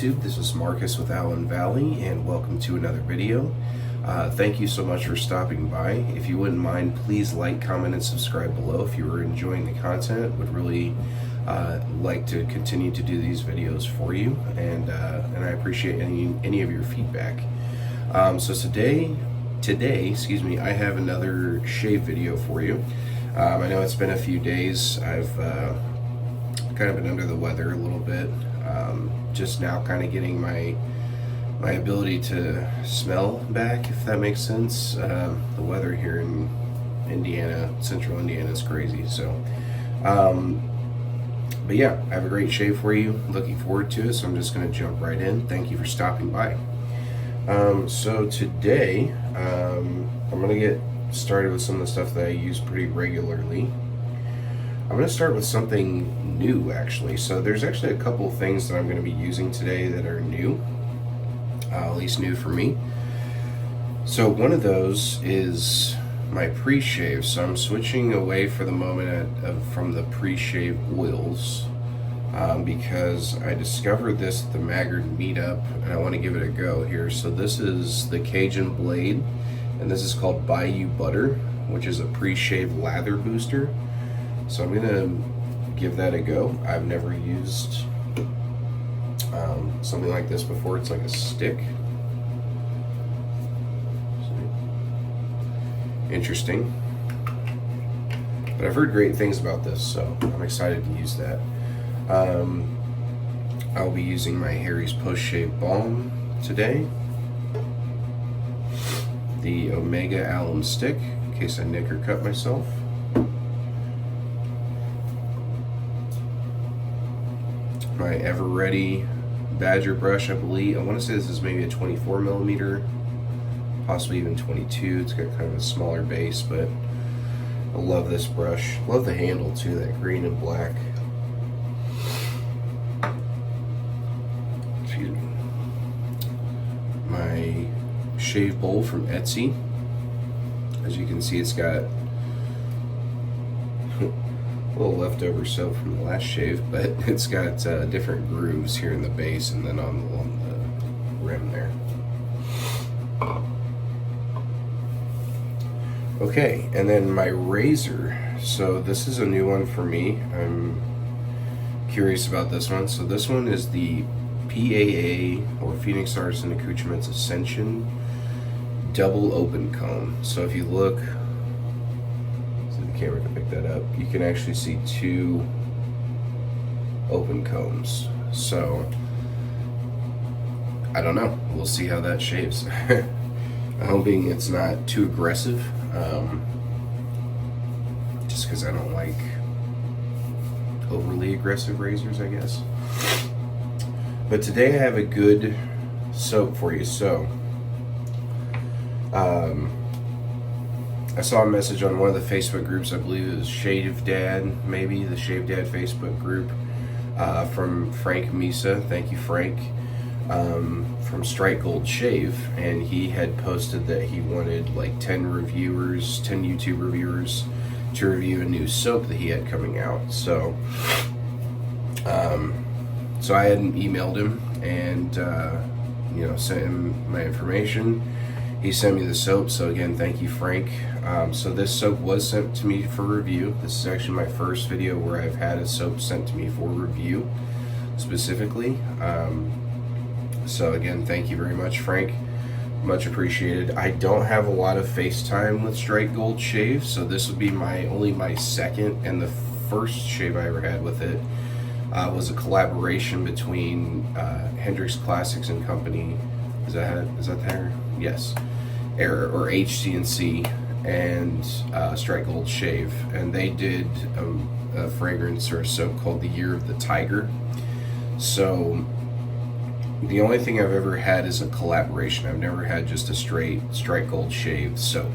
YouTube. This is Marcus with AllenValley, and welcome to another video. Thank you so much for stopping by. If you wouldn't mind, please like, comment, and subscribe below if you were enjoying the content. Would really like to continue to do these videos for you, and I appreciate any of your feedback. So today, I have another shave video for you. I know it's been a few days. I've kind of been under the weather a little bit. Just now kind of getting my ability to smell back, if that makes sense. The weather here in Indiana, central Indiana, is crazy. So, but yeah, I have a great shave for you. Looking forward to it, so I'm just going to jump right in. Thank you for stopping by. So today, I'm going to get started with some of the stuff that I use pretty regularly. I'm going to start with something new, actually. So there's actually a couple of things that I'm going to be using today that are new, at least new for me. So one of those is my pre-shave. So I'm switching away for the moment from the pre-shave oils because I discovered this at the Maggard meetup, and I want to give it a go here. So this is the Cajun Blade, and this is called Bayou Butter, which is a pre-shave lather booster. So I'm gonna give that a go. I've never used something like this before. It's like a stick. Interesting. But I've heard great things about this, so I'm excited to use that. I'll be using my Harry's Post Shave Balm today. The Omega Alum Stick, in case I nick or cut myself. My Ever Ready Badger brush, I believe. I want to say this is maybe a 24 millimeter, possibly even 22. It's got kind of a smaller base, but I love this brush. Love the handle too, that green and black. Excuse me. My shave bowl from Etsy. As you can see, it's got a little leftover soap from the last shave, but it's got different grooves here in the base and then on the rim there. Okay, and then my razor. So this is a new one for me. I'm curious about this one. So this one is the PAA, or Phoenix Artisan Accoutrements Ascension Double Open Comb. So if you look, camera to pick that up, you can actually see two open combs. So I don't know, we'll see how that shaves. I'm hoping it's not too aggressive, just because I don't like overly aggressive razors, I guess. But today I have a good soap for you. So I saw a message on one of the Facebook groups, I believe it was Shave Dad, maybe the Shave Dad Facebook group, from Frank Misa. Thank you, Frank, from Strike Gold Shave, and he had posted that he wanted like 10 YouTube reviewers to review a new soap that he had coming out. So I had emailed him and sent him my information. He sent me the soap, so again, thank you, Frank. So this soap was sent to me for review. This is actually my first video where I've had a soap sent to me for review, specifically. So again, thank you very much, Frank. Much appreciated. I don't have a lot of FaceTime with Strike Gold Shave, so this would be only my second, and the first shave I ever had with it was a collaboration between Hendrix Classics and Company. Is that there? Yes. Or HC&C and Strike Gold Shave, and they did a fragrance or a soap called the Year of the Tiger. So the only thing I've ever had is a collaboration. I've never had just a straight Strike Gold Shave soap.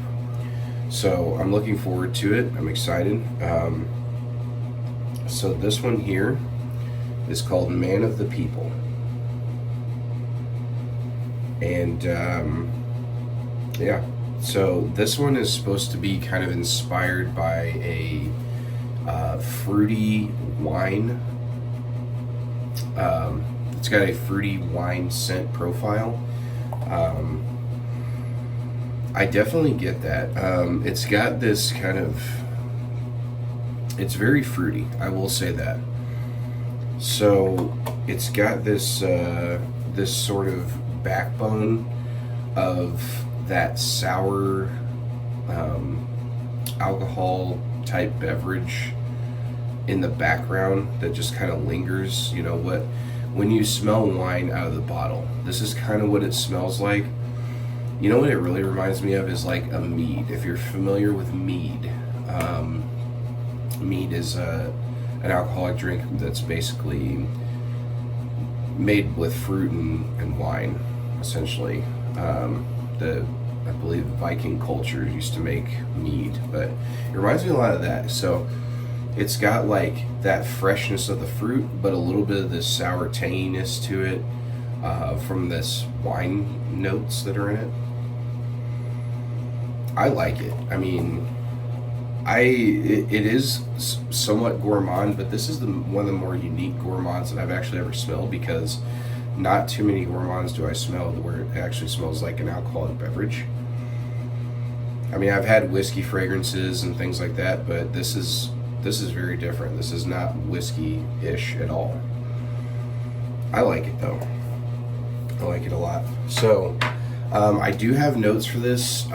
So I'm looking forward to it. I'm excited. So this one here is called Man of the People. And yeah, so this one is supposed to be kind of inspired by a fruity wine it's got a fruity wine scent profile. I definitely get that. It's got this kind of, it's very fruity, I will say that. So it's got this this sort of backbone of that sour alcohol type beverage in the background that just kind of lingers. You know what? When you smell wine out of the bottle, this is kind of what it smells like. You know what it really reminds me of is like a mead. If you're familiar with mead, mead is an alcoholic drink that's basically made with fruit and wine, essentially. I believe Viking culture used to make mead, but it reminds me a lot of that. So it's got like that freshness of the fruit, but a little bit of this sour tanginess to it from this wine notes that are in it. I like it. I mean, it is somewhat gourmand, but this is one of the more unique gourmands that I've actually ever smelled, because not too many gourmands do I smell where it actually smells like an alcoholic beverage. I mean, I've had whiskey fragrances and things like that, but this is very different. This is not whiskey-ish at all. I like it though. I like it a lot. So I do have notes for this.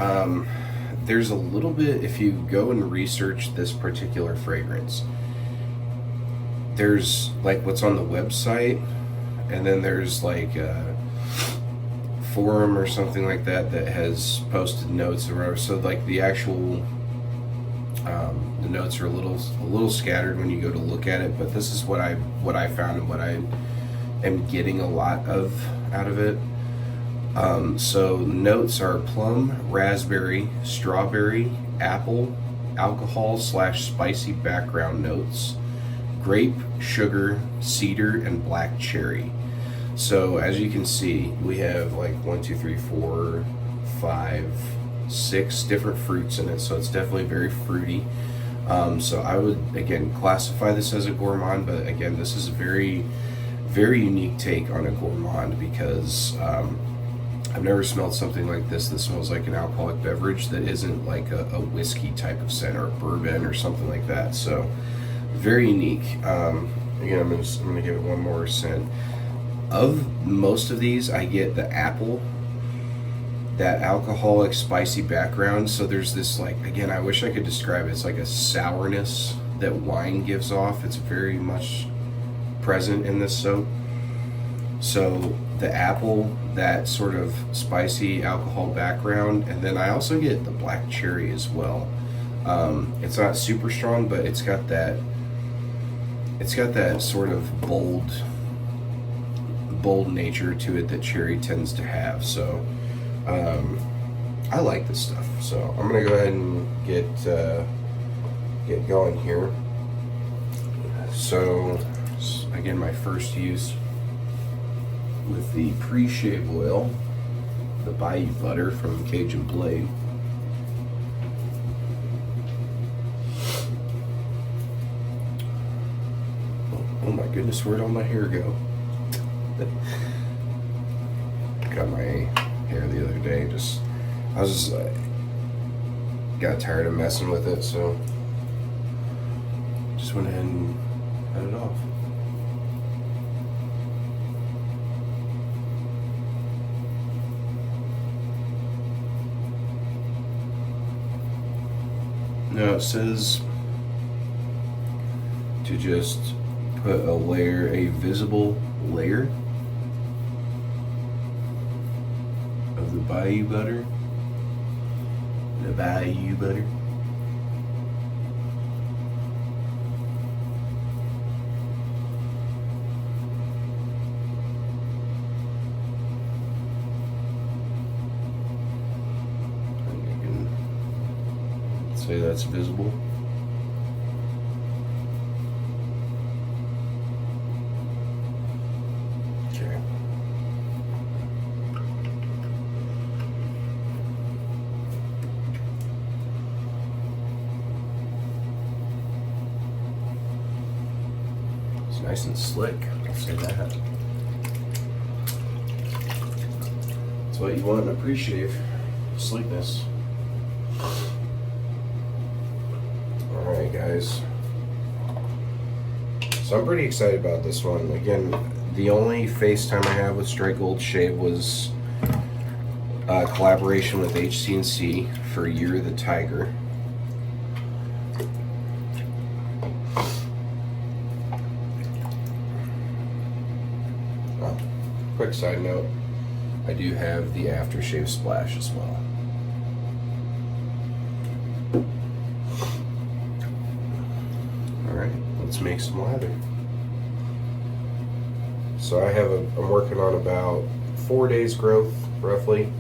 There's a little bit, if you go and research this particular fragrance, there's like what's on the website, and then there's like a forum or something like that that has posted notes or whatever. So like the actual the notes are a little scattered when you go to look at it, but this is what I found and what I am getting a lot of out of it. So notes are plum, raspberry, strawberry, apple, alcohol/spicy background notes, grape, sugar, cedar, and black cherry. So as you can see, we have like 1, 2, 3, 4, 5, 6 different fruits in it. So it's definitely very fruity. So I would again classify this as a gourmand, but again, this is a very, very unique take on a gourmand, because I've never smelled something like this that smells like an alcoholic beverage that isn't like a whiskey type of scent or bourbon or something like that. So very unique. Again, I'm gonna give it one more scent. Of most of these, I get the apple, that alcoholic spicy background. So there's this, like, again, I wish I could describe it. It's like a sourness that wine gives off. It's very much present in this soap. So the apple, that sort of spicy alcohol background, and then I also get the black cherry as well. It's not super strong, but it's got that sort of bold nature to it that cherry tends to have. So I like this stuff. So I'm gonna go ahead and get going here. So again, my first use with the pre-shave oil, the Bayou butter from Cajun Blade. Oh my goodness, where'd all my hair go? Got my hair the other day. I was just got tired of messing with it, so just went ahead and cut it off. Now it says to just put a visible layer of the Bayou butter. The Bayou butter. Say that's visible. Okay. It's nice and slick, I'll say that. That's what you want in a pre-shave. Sleekness. Alright guys. So I'm pretty excited about this one. Again, the only FaceTime I have with Strike Gold Shave was a collaboration with HC&C for Year of the Tiger. Oh, quick side note, I do have the aftershave splash as well. Alright, let's make some lather. So I'm working on about 4 days growth, roughly.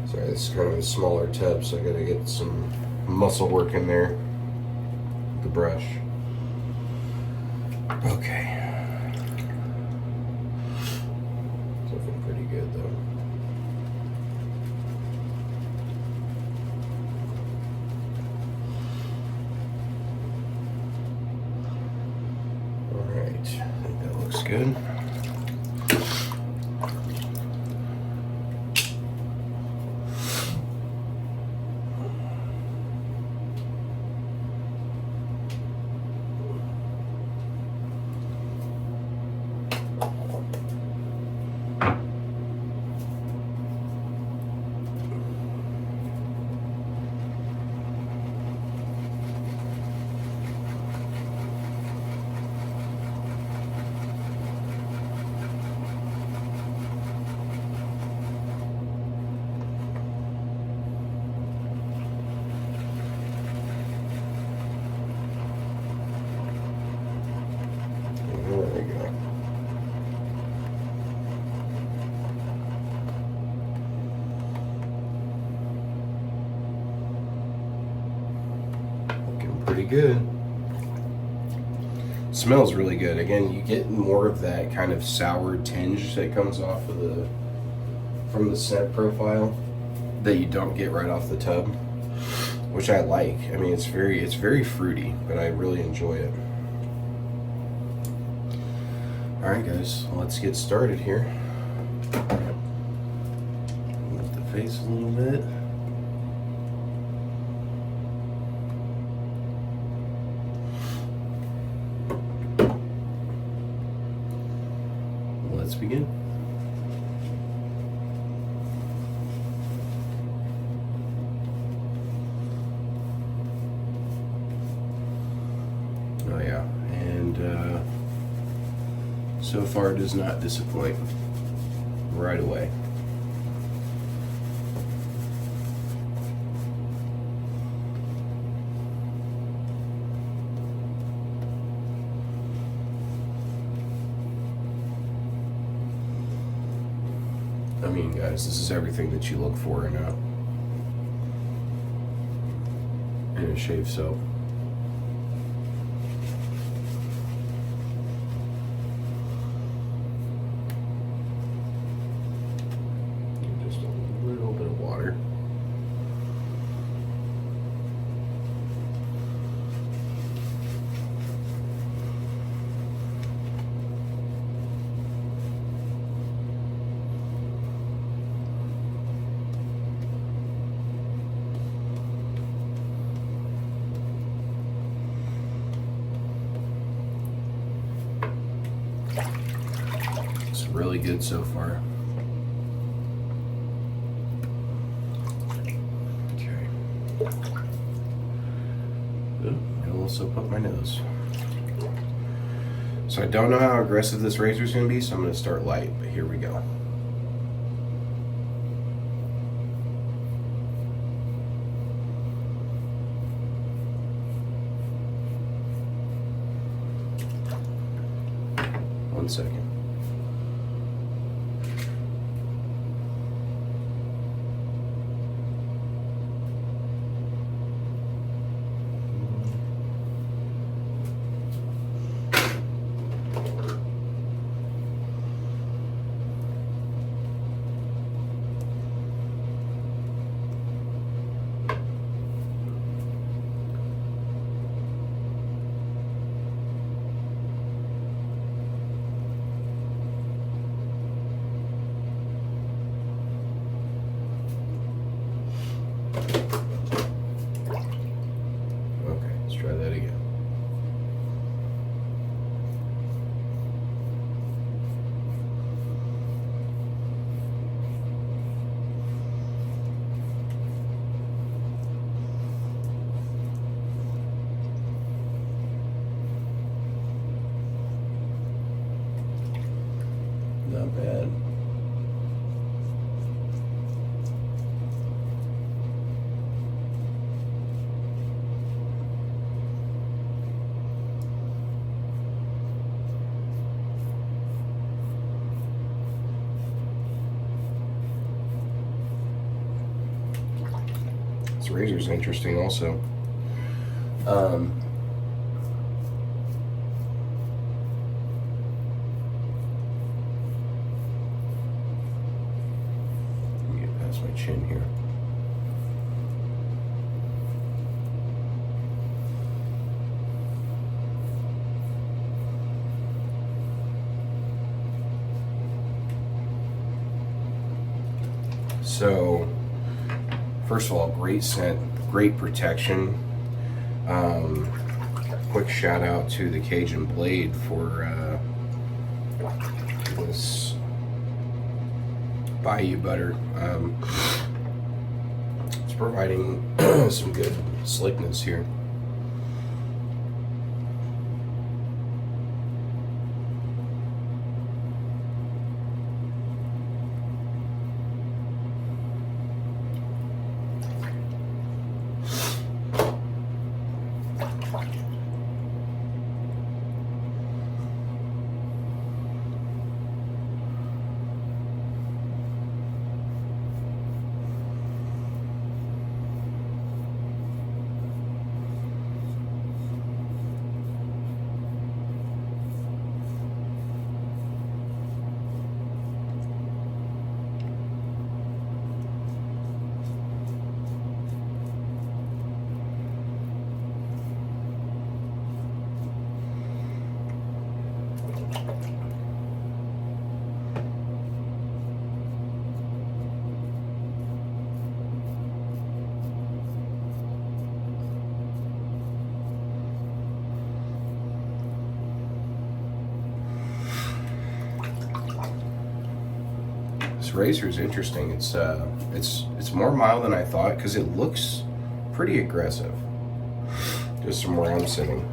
Sorry, this is kind of a smaller tub, so I gotta get some muscle work in there with the brush. Okay. It's looking pretty good though. Alright, I think that looks good. Pretty good. Smells really good. Again, you get more of that kind of sour tinge that comes off of from the scent profile that you don't get right off the tub, which I like. I mean, it's very fruity, but I really enjoy it. All right, guys, let's get started here. Lift the face a little bit. Let's begin. Oh yeah, and so far it does not disappoint right away. I mean, guys, this is everything that you look for in a shave soap. Just a little bit of water. It's really good so far. also poke my nose. So I don't know how aggressive this razor is going to be, so I'm going to start light, but here we go. One second. Okay, let's try that again. Not bad. This razor's interesting also. Let me get past my chin here. So, first of all, great scent, great protection. Quick shout out to the Cajun Blade for this Bayou butter. It's providing some good slickness here. This razor is interesting. It's more mild than I thought because it looks pretty aggressive. Just from where I'm sitting.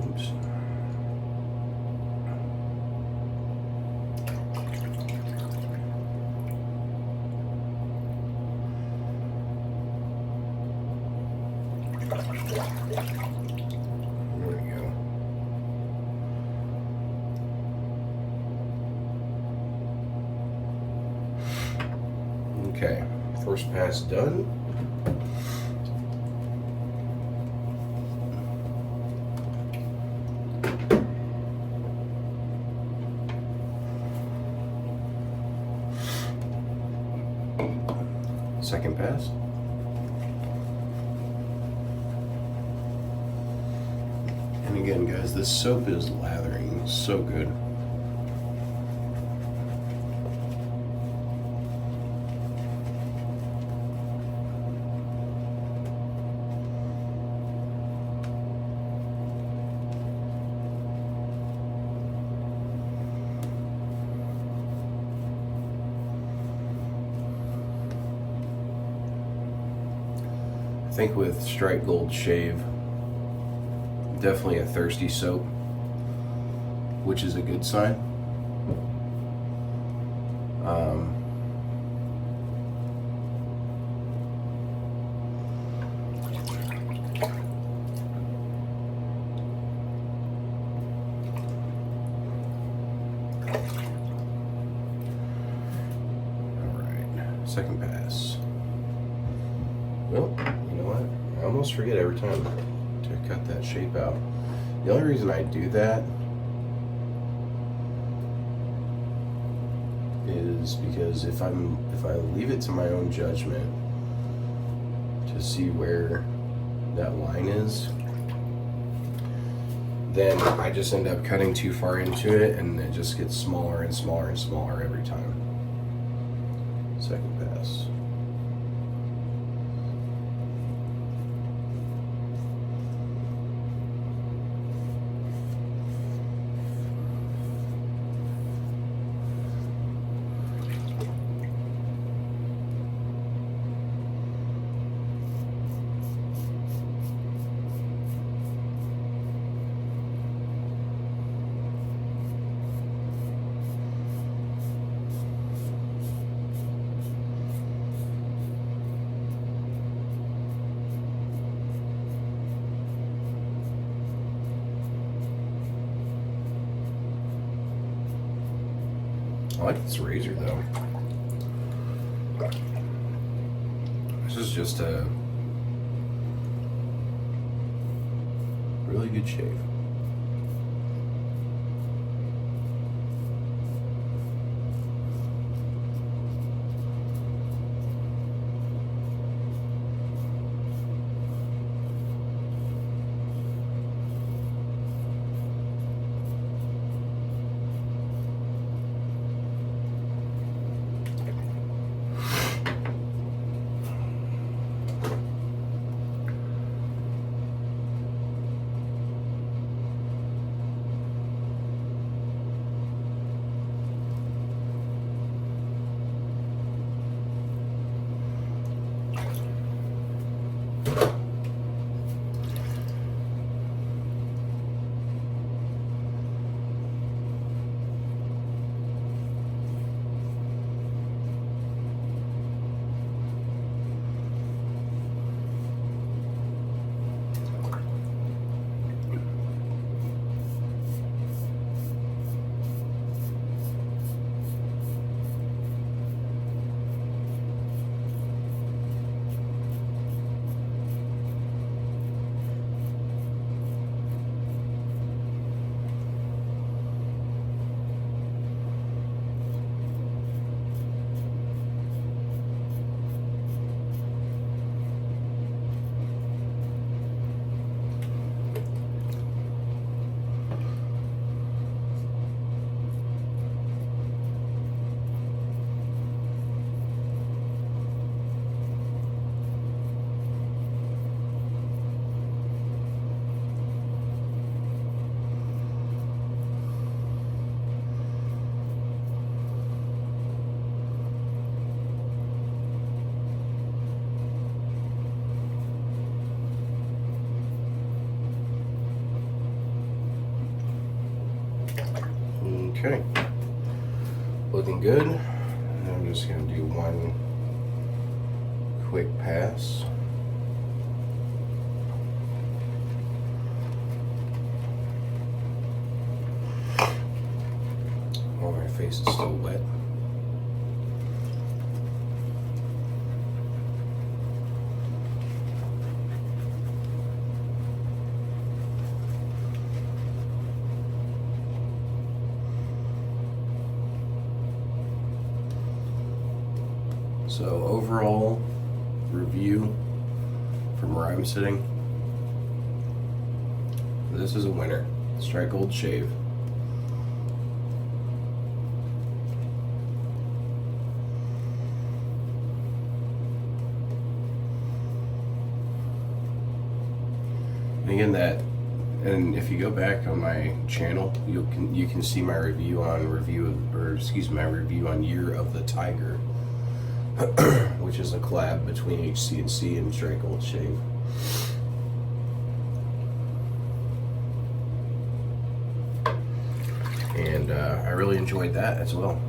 Oops. There we go. Okay, first pass done. Second pass. And again, guys, this soap is lathering so good. think with Strike Gold Shave, definitely a thirsty soap, which is a good sign. Second pass. Well, you know what? I almost forget every time to cut that shape out. The only reason I do that is because if I leave it to my own judgment to see where that line is, then I just end up cutting too far into it, and it just gets smaller and smaller and smaller every time. Second pass. I like this razor though. This is just a really good shave. Okay, looking good. I'm just going to do one quick pass. While my face is still wet. So overall review from where I'm sitting, this is a winner. Strike Gold Shave. And again, and if you go back on my channel, you can see my review on my review on Year of the Tiger. which is a collab between HC&C and Straight Gold Shave. And I really enjoyed that as well.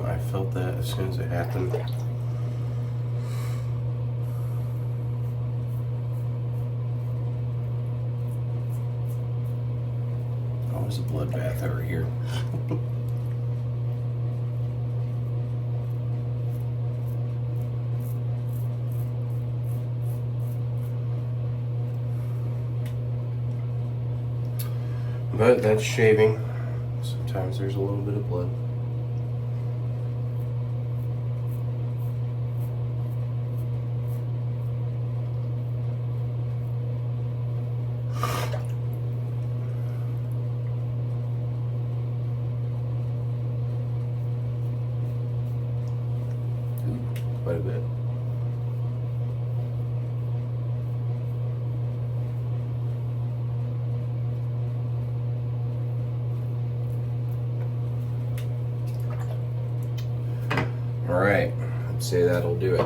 I felt that as soon as it happened. Always a bloodbath over here. But that's shaving. Sometimes there's a little bit of blood. Quite a bit. All right, I'd say that'll do it.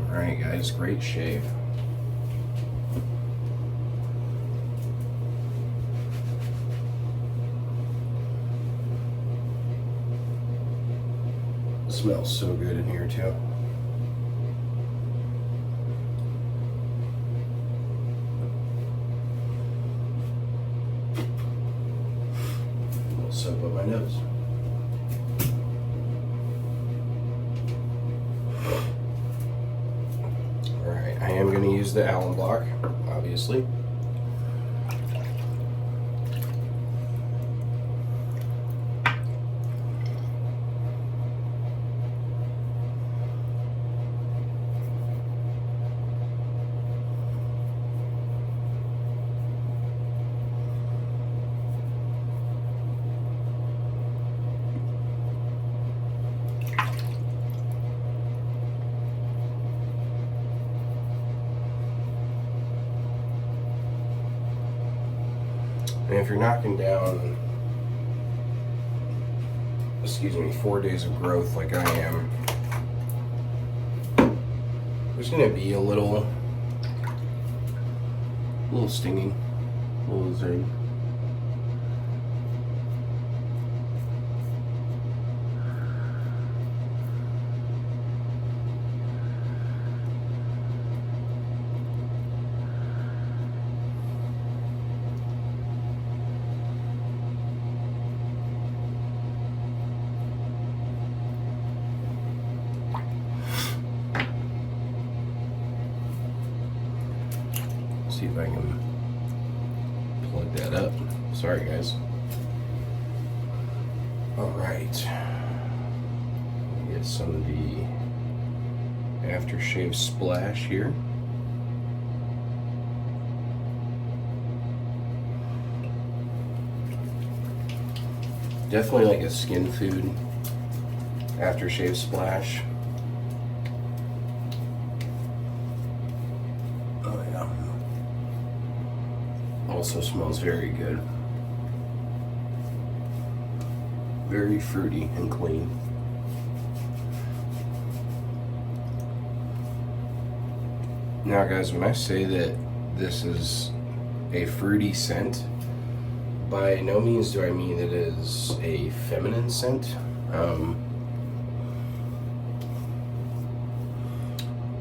Alright guys, great shave. Smells so good in here too. A little soap up my nose. Alright, I am going to use the Allen block, obviously. if you're knocking down, 4 days of growth like I am, there's gonna be a little stinging, a little zing. See if I can plug that up. Sorry, guys. All right. Get some of the aftershave splash here. Definitely like a skin food aftershave splash. Also smells very good. Very fruity and clean. Now guys, when I say that this is a fruity scent, by no means do I mean it is a feminine scent.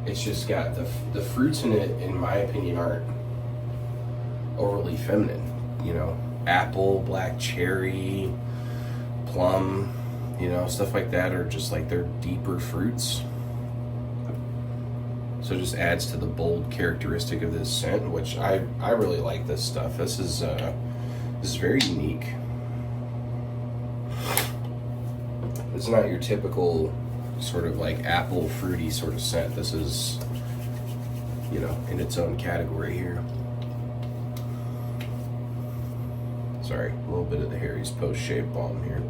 It's just got the fruits in it, in my opinion, aren't overly feminine. You know, apple, black cherry, plum, you know, stuff like that are just like they're deeper fruits. So it just adds to the bold characteristic of this scent, which I really like this stuff. This is very unique. It's not your typical sort of like apple fruity sort of scent. This is, you know, in its own category here. Sorry, a little bit of the Harry's post-shave balm here.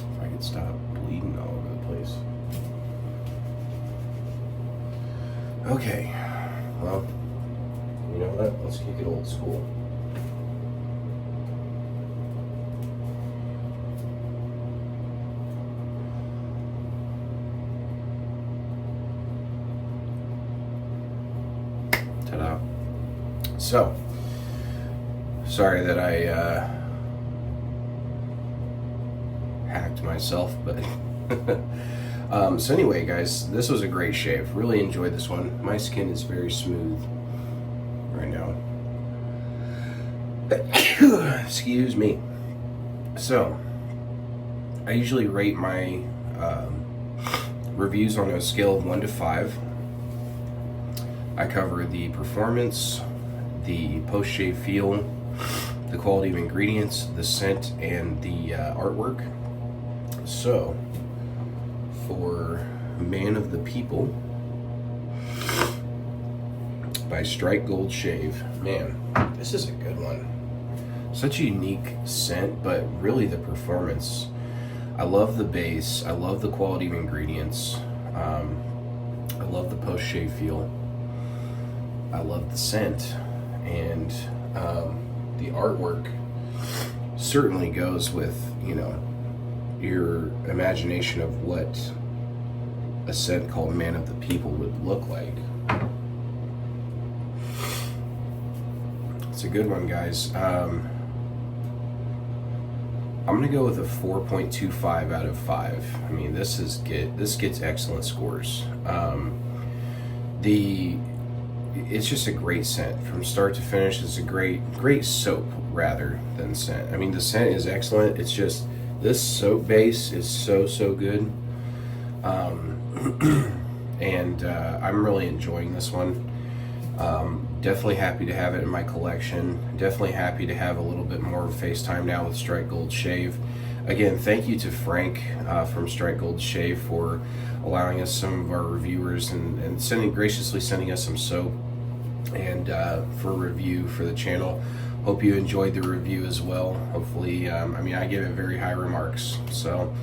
If I could stop bleeding all over the place. Okay, well, you know what? Let's kick it old school. Ta-da. So, sorry that I hacked myself, but so anyway, guys, this was a great shave. Really enjoyed this one. My skin is very smooth right now. Excuse me. So, I usually rate my reviews on a scale of 1 to 5. I cover the performance, the post-shave feel, the quality of ingredients, the scent, and the artwork. So, for Man of the People by Strike Gold Shave, man, this is a good one. Such a unique scent, but really the performance. I love the base, I love the quality of ingredients, I love the post-shave feel. I love the scent, and the artwork certainly goes with, you know, your imagination of what a scent called Man of the People would look like. It's a good one, guys. I'm gonna go with a 4.25 out of 5. I mean, this gets excellent scores. It's just a great scent from start to finish. It's a great soap rather than scent. I mean, the scent is excellent. It's just this soap base is so good, and I'm really enjoying this one. Definitely happy to have it in my collection. Definitely happy to have a little bit more of FaceTime now with Strike Gold Shave. Again, thank you to Frank from Strike Gold Shave for allowing us some of our reviewers and graciously sending us some soap and for review for the channel. Hope you enjoyed the review as well. Hopefully, I mean, I give it very high remarks. So,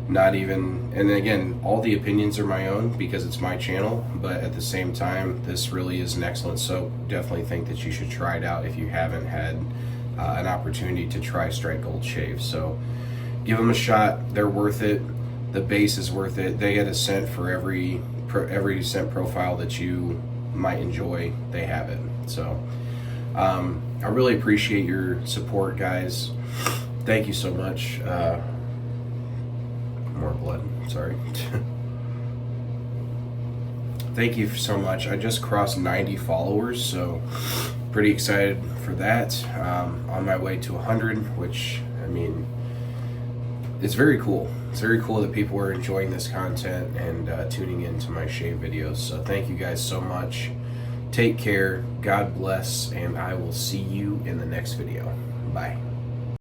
not even, and again, all the opinions are my own because it's my channel, but at the same time, this really is an excellent soap. Definitely think that you should try it out if you haven't had an opportunity to try Strike Gold Shave. So give them a shot. They're worth it. The base is worth it. They get a scent for every scent profile that you might enjoy. They have it. So I really appreciate your support, guys. Thank you so much. More blood, sorry. Thank you so much. I just crossed 90 followers, so pretty excited for that. On my way to 100, which, I mean, it's very cool. It's very cool that people are enjoying this content and tuning into my shave videos. So thank you guys so much. Take care, God bless, and I will see you in the next video. Bye.